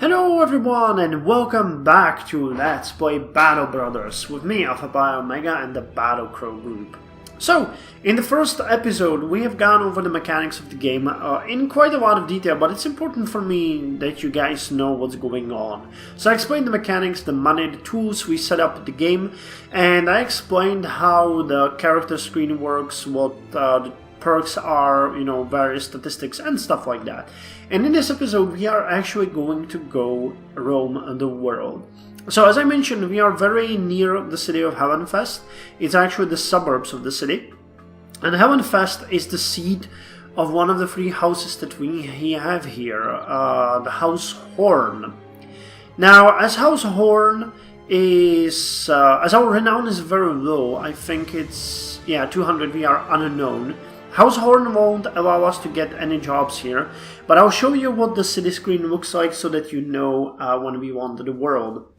Hello everyone and welcome back to Let's Play Battle Brothers with me, Alfapiomega, and the Battle Crow group. So, in the first episode we have gone over the mechanics of the game in quite a lot of detail, but it's important for me that you guys know what's going on. So I explained the mechanics, the money, the tools we set up the game, and I explained how the character screen works, what the perks are, various statistics and stuff like that. And in this episode we are actually going to go roam the world. So as I mentioned, we are very near the city of Heavenfest. It's actually the suburbs of the city. And Heavenfest is the seat of one of the three houses that we have here, the House Horn. Now, as House Horn is, as our renown is very low, I think it's, 200, we are unknown. House Horn won't allow us to get any jobs here, but I'll show you what the city screen looks like so that you know when we wander the world.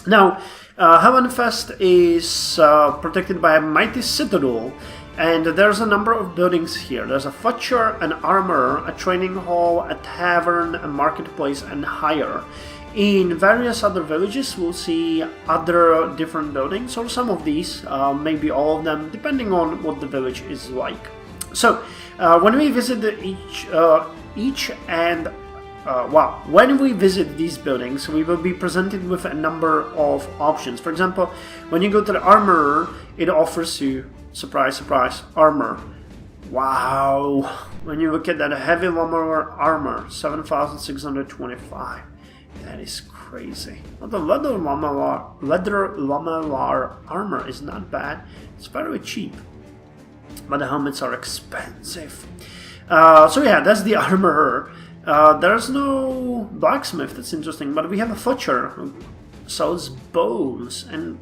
Now, Heavenfest is protected by a mighty citadel, and there's a number of buildings here. There's a butcher, an armorer, a training hall, a tavern, a marketplace, and higher. In various other villages we'll see other different buildings, or some of these, maybe all of them, depending on what the village is like. So, when we visit when we visit these buildings, we will be presented with a number of options. For example, when you go to the armorer, it offers you, surprise, surprise, armor. Wow! When you look at that heavy lumber armor, 7,625. That is crazy. Well, the leather lamar armor is not bad. It's very cheap. But the helmets are expensive. So yeah, that's the armorer. There's no blacksmith, that's interesting, but we have a butcher who sells bows and,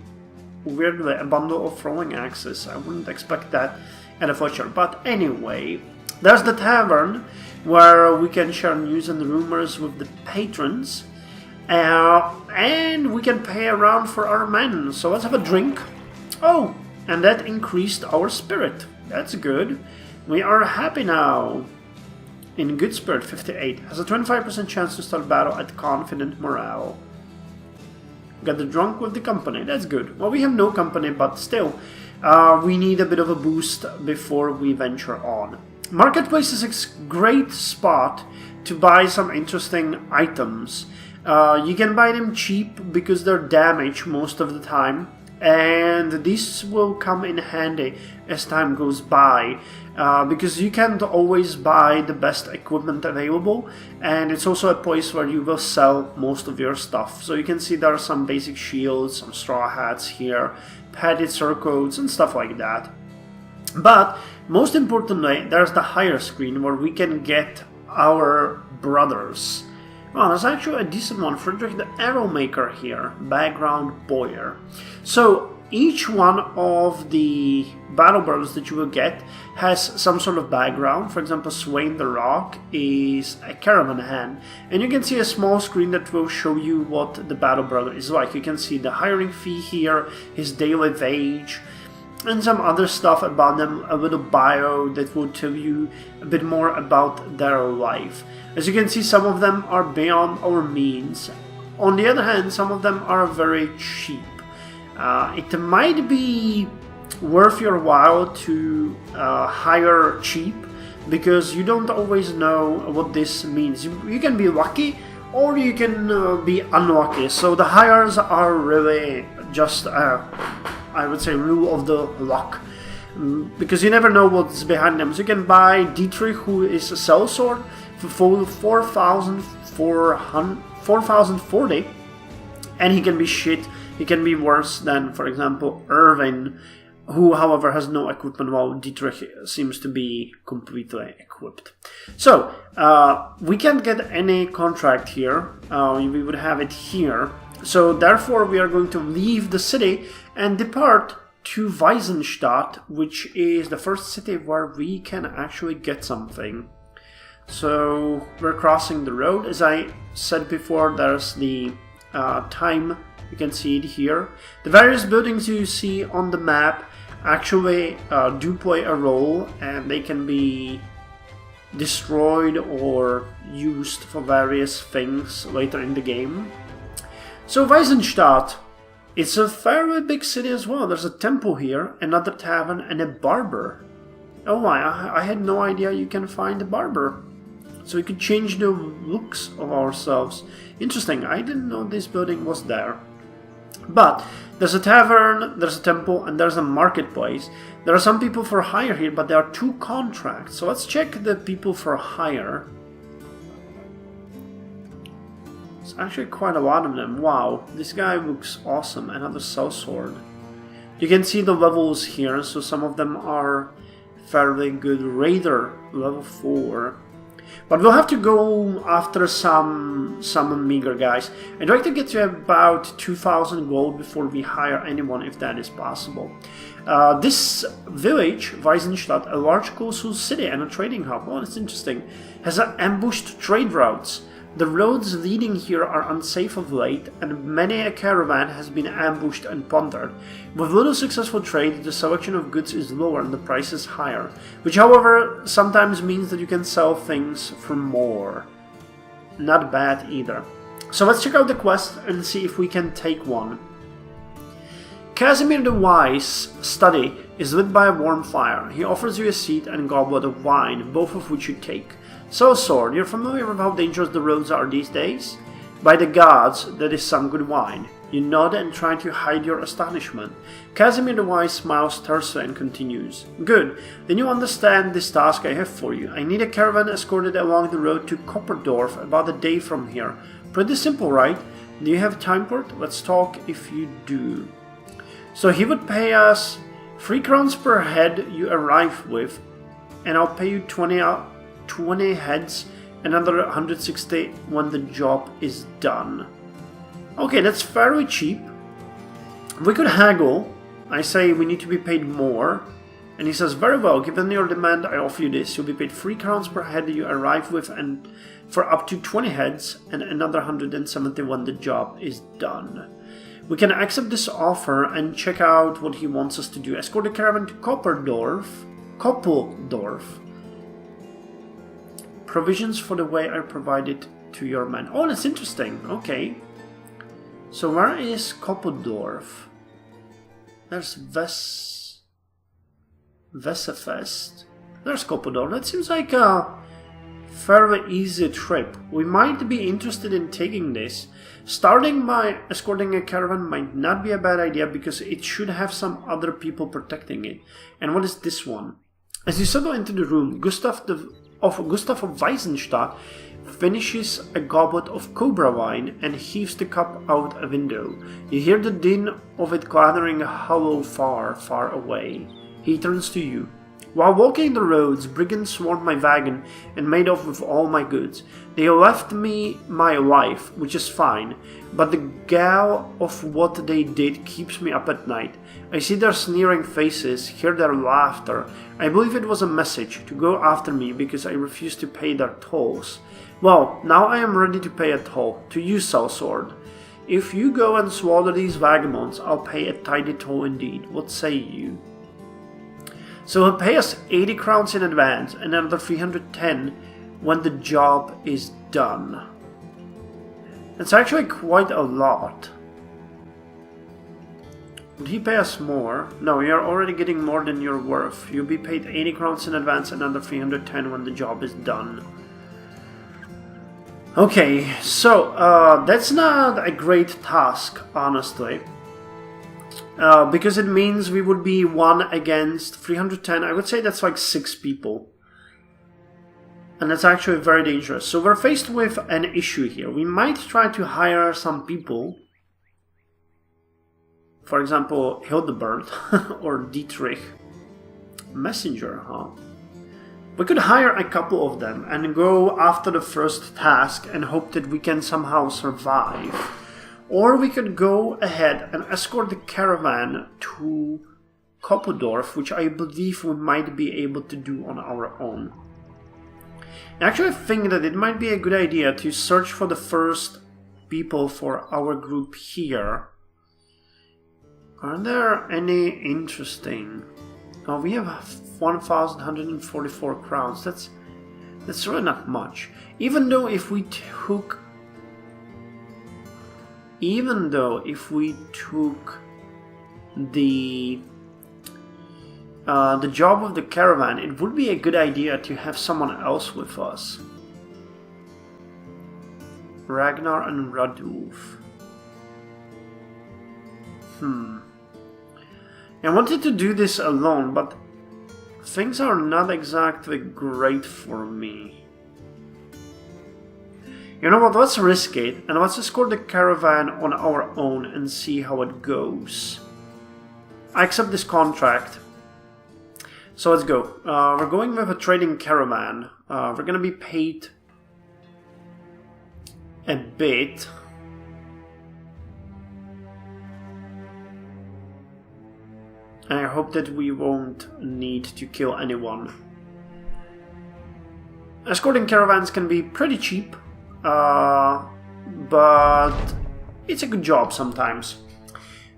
weirdly, a bundle of throwing axes. I wouldn't expect that at a butcher. But anyway, there's the tavern, where we can share news and rumors with the patrons. And we can pay around for our men. So let's have a drink. Oh, and that increased our spirit. That's good. We are happy now. In good spirit, 58. Has a 25% chance to start battle at confident morale. Got the drunk with the company. That's good. Well, we have no company, but still, we need a bit of a boost before we venture on. Marketplace is a great spot to buy some interesting items. You can buy them cheap because they're damaged most of the time. And this will come in handy as time goes by, because you can't always buy the best equipment available, and it's also a place where you will sell most of your stuff. So you can see there are some basic shields, some straw hats here, padded surcoats and stuff like that. But most importantly, there's the higher screen where we can get our brothers. Well, there's actually a decent one, Frederick the Arrow Maker here, background Boyer. So each one of the battle brothers that you will get has some sort of background. For example, Swain the Rock is a caravan hand, and you can see a small screen that will show you what the battle brother is like. You can see the hiring fee here, his daily wage, and some other stuff about them, a little bio that will tell you a bit more about their life. As you can see, some of them are beyond our means. On the other hand, some of them are very cheap. It might be worth your while to hire cheap, because you don't always know what this means. You can be lucky or you can be unlucky. So the hires are really just I would say rule of the luck, because you never know what's behind them. So you can buy Dietrich, who is a sellsword, for 4,040, and he can be shit. He can be worse than, for example, Irvin, who, however, has no equipment, while Dietrich seems to be completely equipped. So, we can't get any contract here. We would have it here. So, therefore, we are going to leave the city and depart to Weisenstadt, which is the first city where we can actually get something. So, we're crossing the road. As I said before, there's the time. You can see it here. The various buildings you see on the map actually do play a role, and they can be destroyed or used for various things later in the game. So Weisenstadt, it's a fairly big city as well. There's a temple here, another tavern, and a barber. Oh my, I had no idea you can find a barber. So we could change the looks of ourselves. Interesting, I didn't know this building was there. But there's a tavern, there's a temple, and there's a marketplace. There are some people for hire here, but there are 2 contracts. So let's check the people for hire. It's actually quite a lot of them. Wow, this guy looks awesome. Another sellsword. You can see the levels here, so some of them are fairly good. Raider, level 4. But we'll have to go after some meager guys. I'd like to get to about 2,000 gold before we hire anyone, if that is possible. This village, Weisenstadt, a large coastal city and a trading hub, well, that's interesting, has ambushed trade routes. The roads leading here are unsafe of late, and many a caravan has been ambushed and plundered. With little successful trade, the selection of goods is lower and the price is higher, which however sometimes means that you can sell things for more. Not bad either. So let's check out the quest and see if we can take one. Casimir the Wise study is lit by a warm fire. He offers you a seat and a goblet of wine, both of which you take. So, Sword, you're familiar with how dangerous the roads are these days? By the gods, that is some good wine. You nod and try to hide your astonishment. Casimir the Wise smiles tersely and continues. Good, then you understand this task I have for you. I need a caravan escorted along the road to Kopperdorf about a day from here. Pretty simple, right? Do you have time for it? Let's talk if you do. So he would pay us 3 crowns per head you arrive with, and I'll pay you 20 heads, another 160 when the job is done. Okay, that's fairly cheap. We could haggle. I say we need to be paid more. And he says, very well, given your demand, I offer you this. You'll be paid 3 crowns per head you arrive with, and for up to 20 heads, and another 170 when the job is done. We can accept this offer and check out what he wants us to do. Escort the caravan to Kopperdorf. Provisions for the way are provided to your men. Oh, that's interesting. Okay. So where is Kopperdorf? There's Wessefest. There's Kopperdorf. That seems like a fairly easy trip. We might be interested in taking this. Starting by escorting a caravan might not be a bad idea because it should have some other people protecting it. And what is this one? As you settle into the room, Gustav of Weisenstadt finishes a goblet of cobra wine and heaves the cup out a window. You hear the din of it clattering hollow far, far away. He turns to you. While walking the roads, brigands swarmed my wagon and made off with all my goods. They left me my life, which is fine, but the gall of what they did keeps me up at night. I see their sneering faces, hear their laughter. I believe it was a message to go after me because I refused to pay their tolls. Well, now I am ready to pay a toll, to you, sellsword. If you go and swallow these vagabonds, I'll pay a tidy toll indeed. What say you? So he'll pay us 80 crowns in advance and another 310 when the job is done. It's actually quite a lot. Would he pay us more? No, you're already getting more than you're worth. You'll be paid 80 crowns in advance and another 310 when the job is done. Okay, so that's not a great task, honestly. Because it means we would be 1 against 310. I would say that's like 6 people. And that's actually very dangerous. So we're faced with an issue here. We might try to hire some people. For example, Hildebert or Dietrich. Messenger, huh? We could hire a couple of them and go after the first task and hope that we can somehow survive. Or we could go ahead and escort the caravan to Kopperdorf, which I believe we might be able to do on our own. Actually, I think that it might be a good idea to search for the first people for our group here. Are there any interesting? Oh, we have 1,144 crowns. That's really not much. Even though if we took the job of the caravan, it would be a good idea to have someone else with us. Ragnar and Radulf. I wanted to do this alone, but things are not exactly great for me. You know what, let's risk it, and let's escort the caravan on our own and see how it goes. I accept this contract. So let's go. We're going with a trading caravan. We're gonna be paid a bit. I hope that we won't need to kill anyone. Escorting caravans can be pretty cheap, but it's a good job sometimes.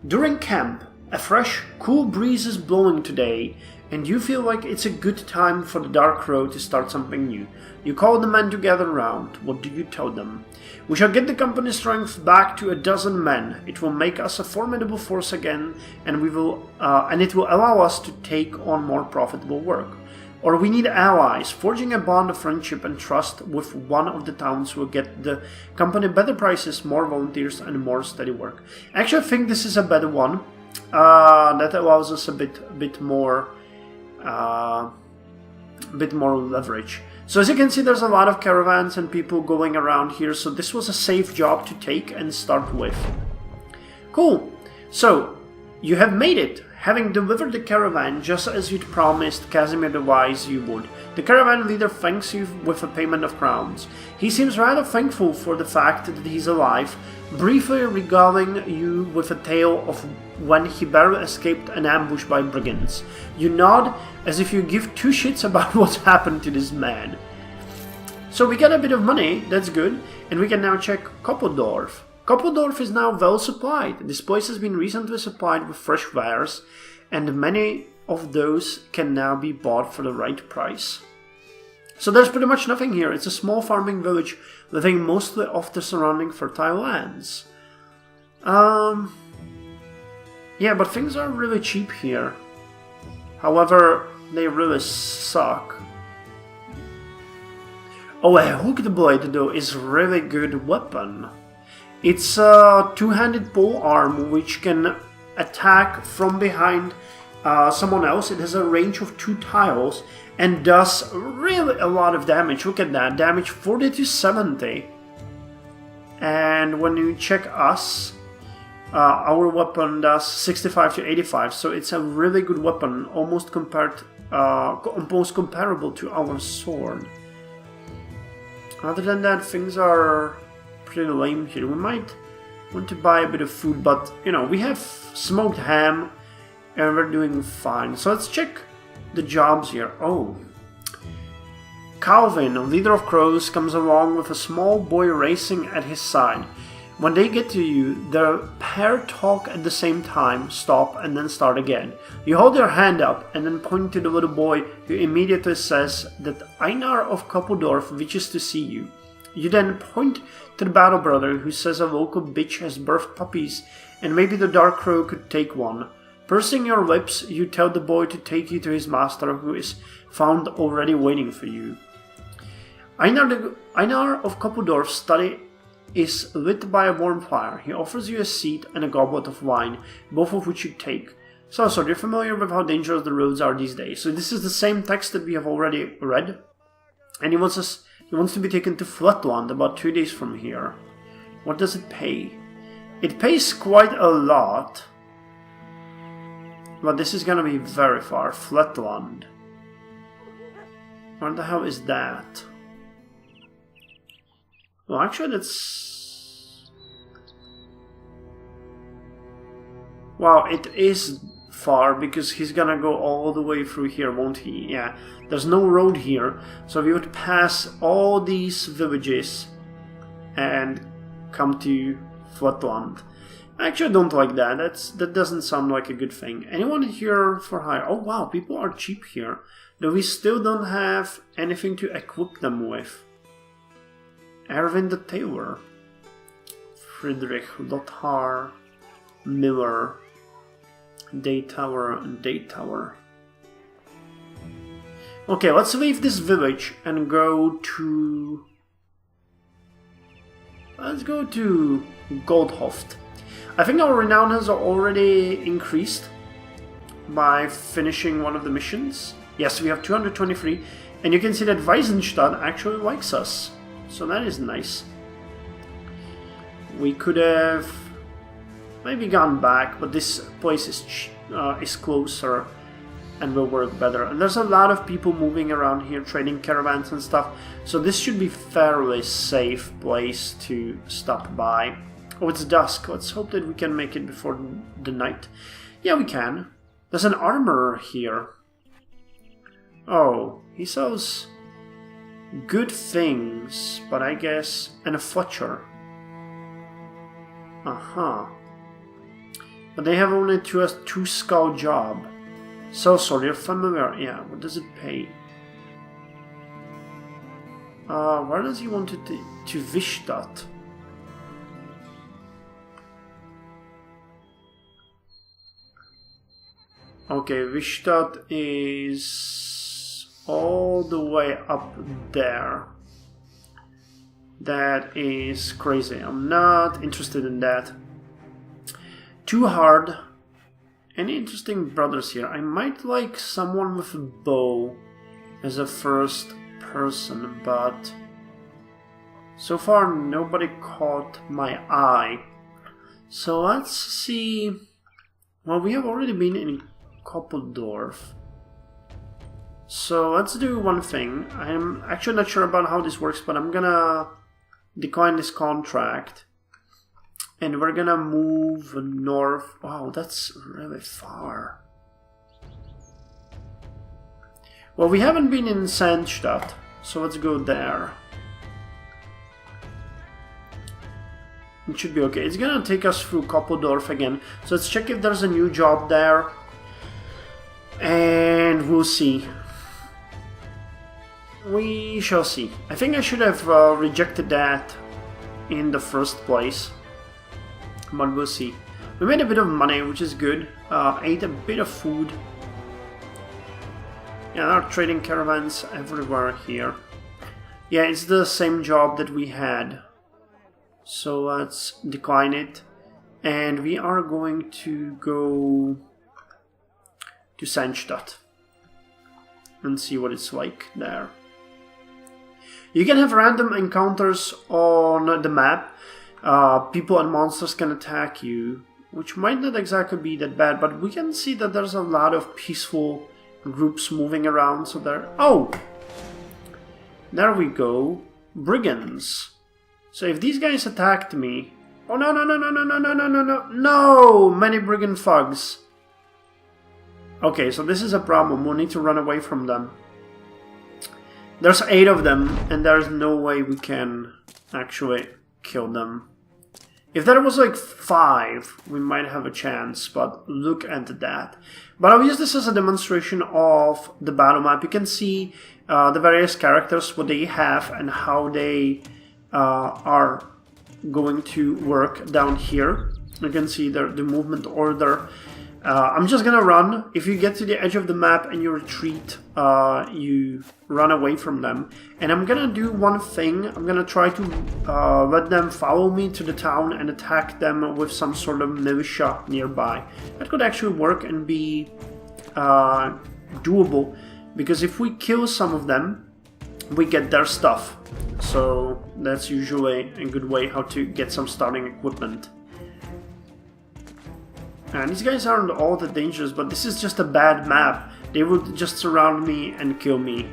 During camp, a fresh, cool breeze is blowing today, and you feel like it's a good time for the Dark Road to start something new. You call the men to gather round. What do you tell them? We shall get the company's strength back to 12 men. It will make us a formidable force again, and it will allow us to take on more profitable work. Or we need allies. Forging a bond of friendship and trust with one of the towns will get the company better prices, more volunteers, and more steady work. Actually, I think this is a better one. That allows us a bit more leverage. So as you can see, there's a lot of caravans and people going around here, so this was a safe job to take and start with. Cool. So you have made it, having delivered the caravan just as you'd promised Casimir the Wise you would. The caravan leader thanks you with a payment of crowns. He seems rather thankful for the fact that he's alive, briefly regaling you with a tale of when he barely escaped an ambush by brigands. You nod as if you give two shits about what's happened to this man. So we got a bit of money, that's good, and we can now check Koppeldorf. Koppeldorf is now well supplied. This place has been recently supplied with fresh wares, and many of those can now be bought for the right price. So there's pretty much nothing here. It's a small farming village living mostly off the surrounding fertile lands. Yeah, but things are really cheap here. However, they really suck. Oh, a hooked blade though is really good weapon. It's a two-handed pole arm which can attack from behind someone else. It has a range of 2 tiles and does really a lot of damage. Look at that, damage 40 to 70. And when you check us, our weapon does 65 to 85, so it's a really good weapon, almost comparable to our sword. Other than that, things are pretty lame here. We might want to buy a bit of food, but you know, we have smoked ham and we're doing fine. So let's check the jobs here. Oh, Calvin, leader of crows, comes along with a small boy racing at his side. When they get to you, the pair talk at the same time, stop, and then start again. You hold your hand up and then point to the little boy, who immediately says that Einar of Koppeldorf wishes to see you. You then point to the battle brother, who says a local bitch has birthed puppies and maybe the Dark Crow could take one. Pursing your lips, you tell the boy to take you to his master, who is found already waiting for you. Einar of Koppeldorf's study is lit by a warm fire. He offers you a seat and a goblet of wine, both of which you take. So you're familiar with how dangerous the roads are these days. So this is the same text that we have already read. And he wants to be taken to Flatland, about 2 days from here. What does it pay? It pays quite a lot. But this is gonna be very far. Flatland. Where the hell is that? Well, actually, that's... Wow, it is far, because he's gonna go all the way through here, won't he? Yeah, there's no road here, so we would pass all these villages and come to Flatland. I actually don't like that. That doesn't sound like a good thing. Anyone here for hire? Oh wow, people are cheap here. Though we still don't have anything to equip them with. Erwin the Tailor. Friedrich, Lothar, Miller, Daytower, and Daytower. Okay, let's leave this village and go to... Let's go to Goldhoft. I think our renown has already increased by finishing one of the missions. Yes, we have 223, and you can see that Weisenstadt actually likes us. So that is nice. We could have maybe gone back, but this place is closer and will work better. And there's a lot of people moving around here, trading caravans and stuff. So this should be fairly safe place to stop by. Oh, it's dusk. Let's hope that we can make it before the night. Yeah, we can. There's an armorer here. Oh, he sells good things, but I guess... And a fletcher. Uh-huh. But they have only two skull job. So sorry, you're familiar. Yeah, what does it pay? Where does he want it to Vishtat? Okay, Vishtat is all the way up there. That is crazy. I'm not interested in that. Too hard. Any interesting brothers here? I might like someone with a bow as a first person, but so far nobody caught my eye. So let's see. Well, we have already been in Koppeldorf. So let's do one thing. I'm actually not sure about how this works, but I'm gonna decline this contract. And we're gonna move north. Wow, that's really far. Well, we haven't been in Sandstadt, so let's go there. It should be okay. It's gonna take us through Koppeldorf again. So let's check if there's a new job there. And we'll see. We shall see. I think I should have rejected that in the first place. But we'll see. We made a bit of money, which is good. Ate a bit of food. Yeah, there are trading caravans everywhere here. Yeah, it's the same job that we had. So let's decline it. And we are going to go to Sandstadt and see what it's like there. You can have random encounters on the map. People and monsters can attack you, which might not exactly be that bad, but we can see that there's a lot of peaceful groups moving around, so there... Oh! There we go. Brigands. So if these guys attacked me... Oh, no, no, no, no, no, no, no, no, no, no! No! Many brigand thugs. Okay, so this is a problem. We'll need to run away from them. There's 8 of them, and there's no way we can actually kill them. If there was like 5, we might have a chance, but look at that. But I'll use this as a demonstration of the battle map. You can see the various characters, what they have, and how they are going to work down here. You can see the movement order. I'm just gonna run. If you get to the edge of the map and you retreat, you run away from them. And I'm gonna do one thing. I'm gonna try to let them follow me to the town and attack them with some sort of militia nearby. That could actually work and be doable, because if we kill some of them, we get their stuff. So that's usually a good way how to get some starting equipment. And these guys aren't all that dangerous, but this is just a bad map. They would just surround me and kill me.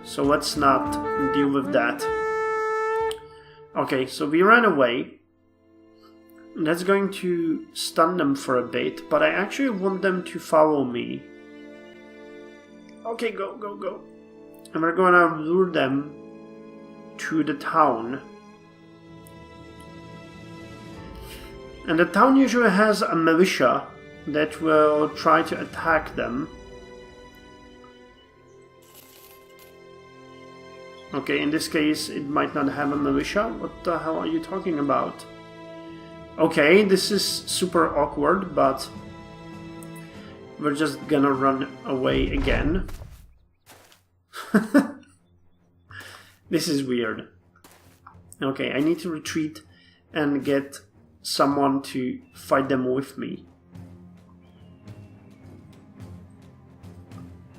So let's not deal with that. Okay, so we ran away. That's going to stun them for a bit, but I actually want them to follow me. Okay, go, go, go. And we're going to lure them to the town. And the town usually has a militia that will try to attack them. Okay, in this case, it might not have a militia. What the hell are you talking about? Okay, this is super awkward, but we're just gonna run away again. This is weird. Okay, I need to retreat and get someone to fight them with me.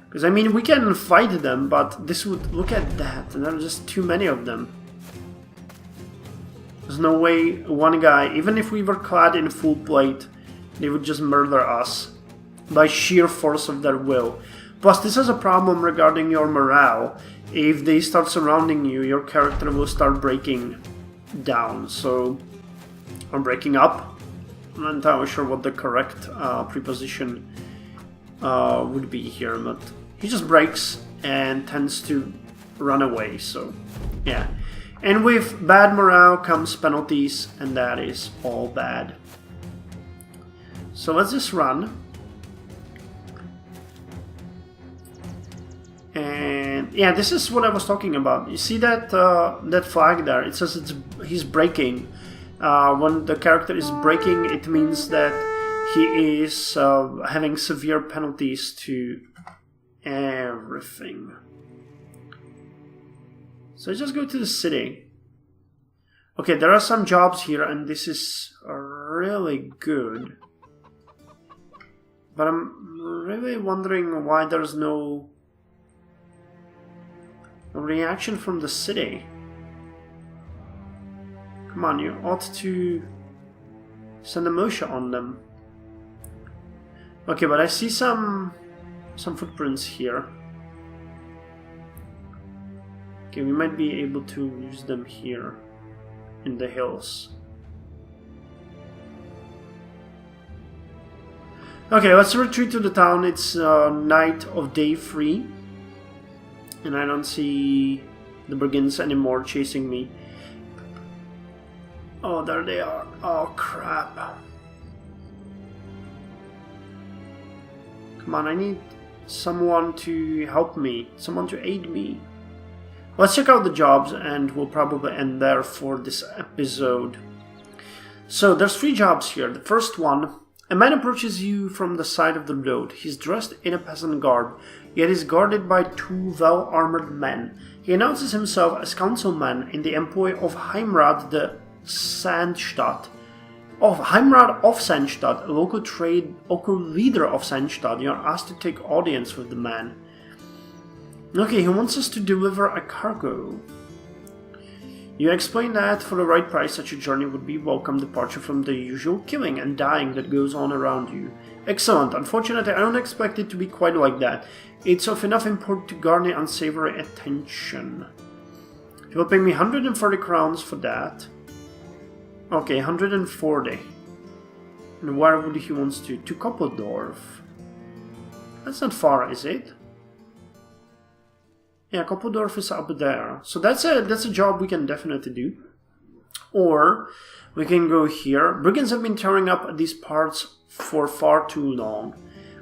Because, I mean, we can fight them, but this would... Look at that, and there are just too many of them. There's no way one guy, even if we were clad in full plate, they would just murder us by sheer force of their will. Plus, this is a problem regarding your morale. If they start surrounding you, your character will start breaking down, so... or breaking up. I'm not entirely sure what the correct preposition would be here, but he just breaks and tends to run away, so yeah. And with bad morale comes penalties, and that is all bad. So let's just run. And yeah, this is what I was talking about. You see that that flag there? It says he's breaking. When the character is breaking, it means that he is having severe penalties to everything. So just go to the city. Okay, there are some jobs here, and this is really good. But I'm really wondering why there's no reaction from the city. Come on, you ought to send a militia on them. Okay, but I see some footprints here. Okay, we might be able to use them here in the hills. Okay, let's retreat to the town. It's night of day 3. And I don't see the brigands anymore chasing me. Oh, there they are. Oh, crap. Come on, I need someone to help me. Someone to aid me. Let's check out the jobs, and we'll probably end there for this episode. So, there's 3 jobs here. The first one, a man approaches you from the side of the road. He's dressed in a peasant garb, yet is guarded by 2 well-armored men. He announces himself as councilman in the employ of Heimrad the Sandstadt. Heimrad of Sandstadt, a local leader of Sandstadt. You are asked to take audience with the man. Okay, he wants us to deliver a cargo. You explain that for the right price, such a journey would be welcome departure from the usual killing and dying that goes on around you. Excellent. Unfortunately, I don't expect it to be quite like that. It's of enough import to garner unsavory attention. You will pay me 140 crowns for that. Okay, 140. And where would he wants to? To Koppeldorf. That's not far, is it? Yeah, Koppeldorf is up there. So that's a job we can definitely do. Or we can go here. Brigands have been tearing up these parts for far too long.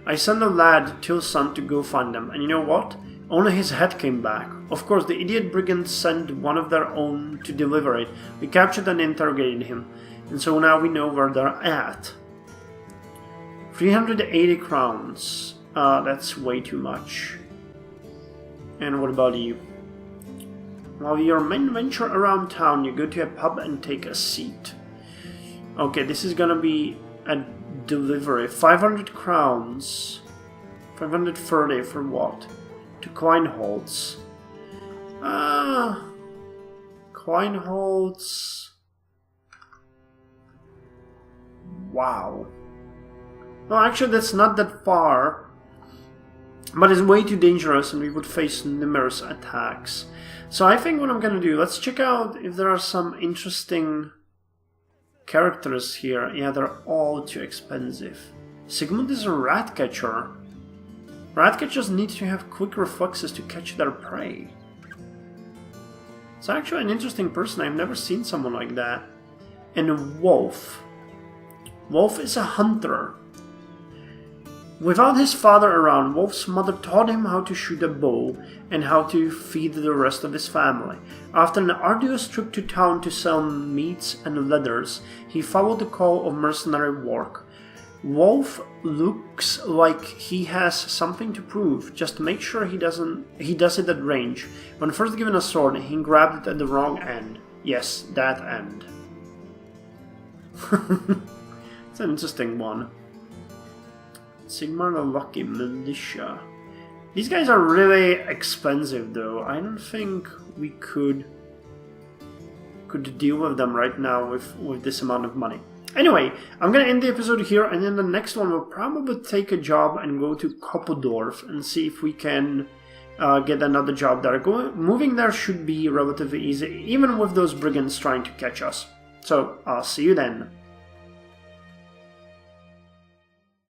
I sent a lad till sun to go find them, and you know what? Only his head came back. Of course, the idiot brigands sent one of their own to deliver it. We captured and interrogated him, and so now we know where they're at. 380 crowns. That's way too much. And what about you? While your men venture around town, you go to a pub and take a seat. Okay, this is gonna be a delivery. 500 crowns. 530 for what? To Kleinholz. Kleinholz. Wow. Well, actually, that's not that far. But it's way too dangerous, and we would face numerous attacks. So I think what I'm gonna do, let's check out if there are some interesting characters here. Yeah, they're all too expensive. Sigmund is a rat catcher. Rat catchers need to have quick reflexes to catch their prey. It's actually an interesting person. I've never seen someone like that. And a wolf. Wolf is a hunter. Without his father around, Wolf's mother taught him how to shoot a bow and how to feed the rest of his family. After an arduous trip to town to sell meats and leathers, he followed the call of mercenary work. Wolf looks like he has something to prove. Just make sure he does it at range. When first given a sword, he grabbed it at the wrong end. Yes, that end. It's an interesting one. Sigmar the Lucky Militia. These guys are really expensive though. I don't think we could deal with them right now with this amount of money. Anyway, I'm gonna end the episode here, and in the next one we'll probably take a job and go to Koppedorf and see if we can get another job there. Moving there should be relatively easy, even with those brigands trying to catch us. So I'll see you then.